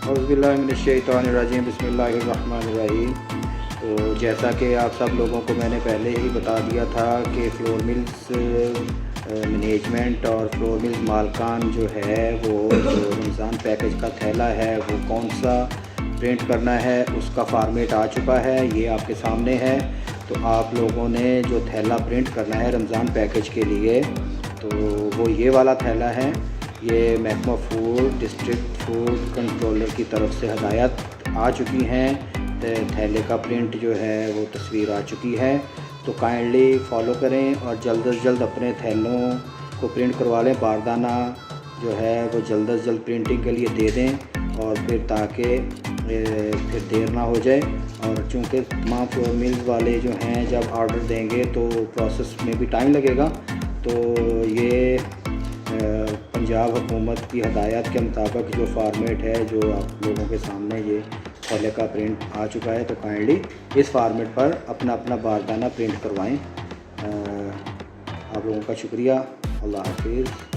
اعوذ باللہ من الشیطان الرجیم، بسم اللہ الرحمن الرحیم۔ تو جیسا کہ آپ سب لوگوں کو میں نے پہلے ہی بتا دیا تھا کہ فلور ملز مینجمنٹ اور فلور ملز مالکان جو ہے وہ جو رمضان پیکج کا تھیلا ہے وہ کون سا پرنٹ کرنا ہے، اس کا فارمیٹ آ چکا ہے، یہ آپ کے سامنے ہے۔ تو آپ لوگوں نے جو تھیلا پرنٹ کرنا ہے رمضان پیکج کے لیے تو وہ یہ والا تھیلا ہے۔ یہ محکمہ فوڈ ڈسٹرکٹ فوڈ کنٹرولر کی طرف سے ہدایت آ چکی ہیں، تھیلے کا پرنٹ جو ہے وہ تصویر آ چکی ہے۔ تو کائنڈلی فالو کریں اور جلد از جلد اپنے تھیلوں کو پرنٹ کروا لیں۔ باردانہ جو ہے وہ جلد از جلد پرنٹنگ کے لیے دے دیں اور پھر تاکہ پھر دیر نہ ہو جائے۔ اور چونکہ تمام فلور ملز والے جو ہیں جب آرڈر دیں گے تو پروسیس میں بھی ٹائم لگے گا، تو یہ پنجاب حکومت کی ہدایات کے مطابق جو فارمیٹ ہے جو آپ لوگوں کے سامنے یہ تھیلے کا پرنٹ آ چکا ہے، تو کائنڈلی اس فارمیٹ پر اپنا باردانہ پرنٹ کروائیں۔ آپ لوگوں کا شکریہ، اللہ حافظ۔